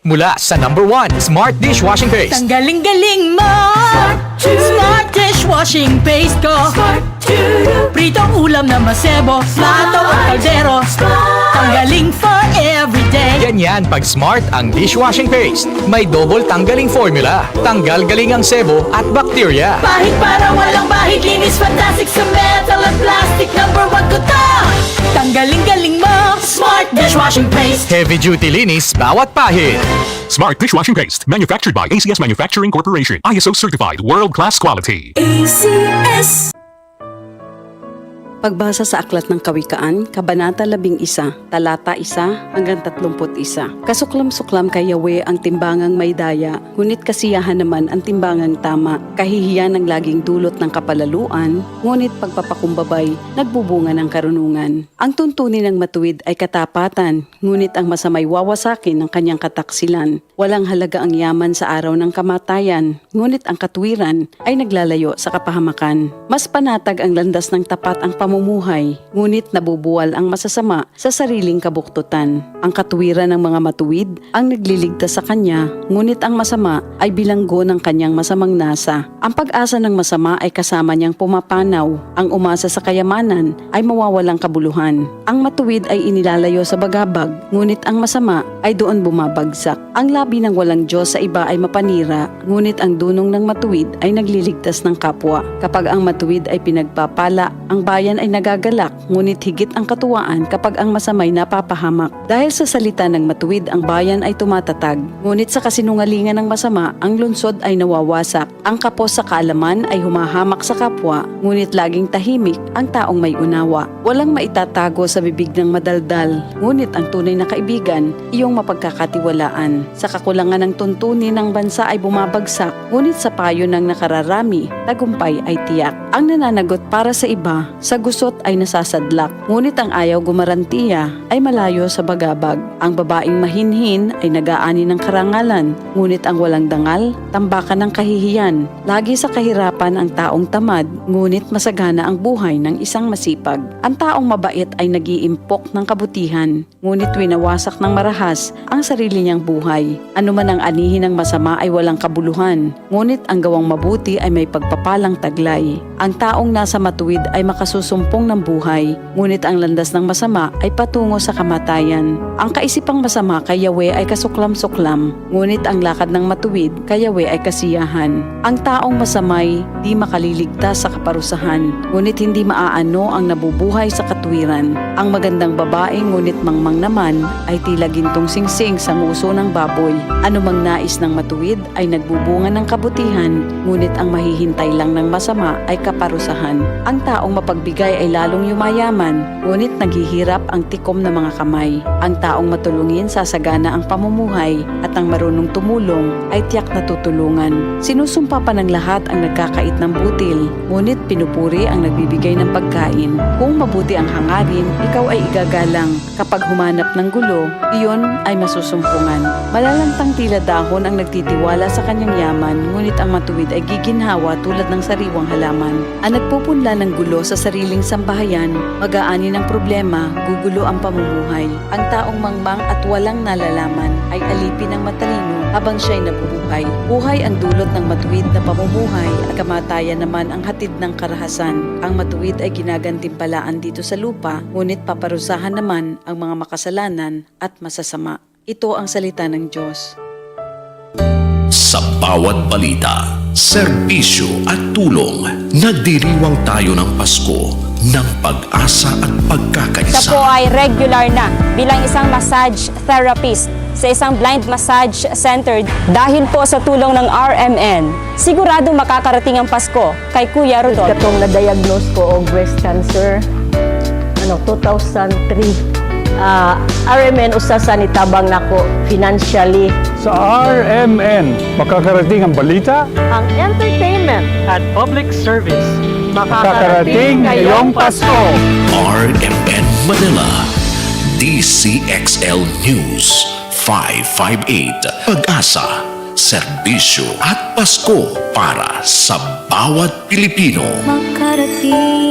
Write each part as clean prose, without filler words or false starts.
Mula sa number 1, Smart Dishwashing Paste. Ang galing-galing mo! Smart dishwashing paste ko. Pritong ulam na masebo, plato at kaldero. Tanggaling for everyday. Ganyan pag Smart ang dishwashing paste. May double tanggaling formula. Tanggal galing ang sebo at bakterya. Pahit para walang bahid, linis fantastic sa metal at plastic. Number 1 ko to! Tanggaling-galing mo! Smart dishwashing paste. Heavy duty linis bawat pahid. Smart Dishwashing Paste, manufactured by ACS Manufacturing Corporation. ISO certified, world-class quality. ACS. Pagbasa sa Aklat ng Kawikaan, Kabanata 11, Talata 1 hanggang 31. Kasuklam-suklam kay Yahweh ang timbangang may daya, ngunit kasiyahan naman ang timbangang tama. Kahihiyan ang laging dulot ng kapalaluan, ngunit pagpapakumbabay, nagbubunga ng karunungan. Ang tuntunin ng matuwid ay katapatan, ngunit ang masamay wawasakin ng kanyang kataksilan. Walang halaga ang yaman sa araw ng kamatayan, ngunit ang katwiran ay naglalayo sa kapahamakan. Mas panatag ang landas ng tapat ang pamumuhay, ngunit nabubuwal ang masasama sa sariling kabuktutan. Ang katuwiran ng mga matuwid ang nagliligtas sa kanya, ngunit ang masama ay bilanggo ng kanyang masamang nasa. Ang pag-asa ng masama ay kasama niyang pumapanaw. Ang umasa sa kayamanan ay mawawalang kabuluhan. Ang matuwid ay inilalayo sa bagabag, ngunit ang masama ay doon bumabagsak. Ang labi ng walang Diyos sa iba ay mapanira, ngunit ang dunong ng matuwid ay nagliligtas ng kapwa. Kapag ang matuwid ay pinagpapala, ang bayan ay nagagalak, ngunit higit ang katuwaan kapag ang masamay napapahamak. Dahil sa salita ng matuwid, ang bayan ay tumatatag, ngunit sa kasinungalingan ng masama, ang lungsod ay nawawasak. Ang kapos sa kaalaman ay humahamak sa kapwa, ngunit laging tahimik ang taong may unawa. Walang maitatago sa bibig ng madaldal, ngunit ang tunay na kaibigan, iyong mapagkakatiwalaan. Sa kakulangan ng tuntunin ng bansa ay bumabagsak, ngunit sa payo ng nakararami, tagumpay ay tiyak. Ang nananagot para sa iba, sa gusot ay nasasadlak, ngunit ang ayaw gumarantiya ay malayo sa bagabag. Ang babaeng mahinhin ay nag-aani ng karangalan, ngunit ang walang dangal, tambakan ng kahihiyan. Lagi sa kahirapan ang taong tamad, ngunit masagana ang buhay ng isang masipag. Ang taong mabait ay nag-iimpok ng kabutihan, ngunit winawasak ng marahas ang sarili niyang buhay. Ano man ang anihin ng masama ay walang kabuluhan, ngunit ang gawang mabuti ay may pagpapalang taglay. Ang taong nasa matuwid ay makasusumpong ng buhay, ngunit ang landas ng masama ay patungo sa kamatayan. Ang kaisipang masama kay Yahweh ay kasuklam-suklam, ngunit ang lakad ng matuwid kay Yahweh ay kasiyahan. Ang taong masamay di makaliligtas sa kaparusahan, ngunit hindi maaano ang nabubuhay sa katwiran. Ang magandang babae ngunit mangmang naman ay tila gintong singsing sa nguso ng baboy. Anumang nais ng matuwid ay nagbubunga ng kabutihan, ngunit ang mahihintay lang ng masama ay kaparusahan. Ang taong mapagbigay ay lalong yumayaman, ngunit naghihirap ang tikom ng mga kamay. Ang taong matulungin sasagana ang pamumuhay, at ang marunong tumulong ay tiyak na tutulungan. Sinusumpa pa ng lahat ang nagkakait ng butil, ngunit pinupuri ang nagbibigay ng pagkain. Kung mabuti ang hangarin, ikaw ay igagalang. Kapag humanap ng gulo, iyon ay masusumpungan. Malalantang tila dahon ang nagtitiwala sa kanyang yaman, ngunit ang matuwid ay giginhawa tulad ng sariwang halaman. Ang nagpupunla ng gulo sa sariling sambahayan, mag-aani ng problema, gugulo ang pamumuhay. Ang taong mangmang at walang nalalaman ay alipin ng matalino habang siya'y nabubuhay. Buhay ang dulot ng matuwid na pamumuhay at kamatayan naman ang hatid ng karahasan. Ang matuwid ay ginagantimpalaan dito sa lupa, ngunit paparusahan naman ang mga makasalanan at masasama. Ito ang salita ng Diyos. Sa bawat balita, serbisyo at tulong, nagdiriwang tayo ng Pasko ng pag-asa at pagkakaisa. Siya po ay regular na bilang isang massage therapist sa isang blind massage center. Dahil po sa tulong ng RMN, sigurado makakarating ang Pasko kay Kuya Rodolfo. Katong na-diagnose ko og breast cancer 2003. RMN usa sa nitabang nako financially. Sa RMN, makakarating ang balita Ang entertainment at public service. makakarating ngayong Pasko. RMN Manila, DCXL News 558, Pag-asa, serbisyo at Pasko para sa bawat Pilipino. Makarating.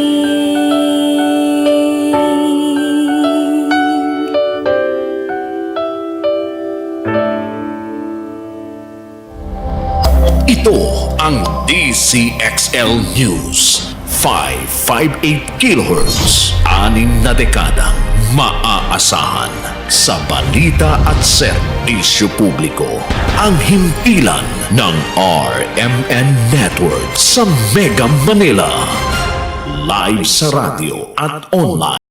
Ito ang DCXL News 558 kHz. 6 na dekadang maaasahan sa balita at serbisyo publiko. Ang himpilan ng RMN Network sa Mega Manila. Live sa radyo at online.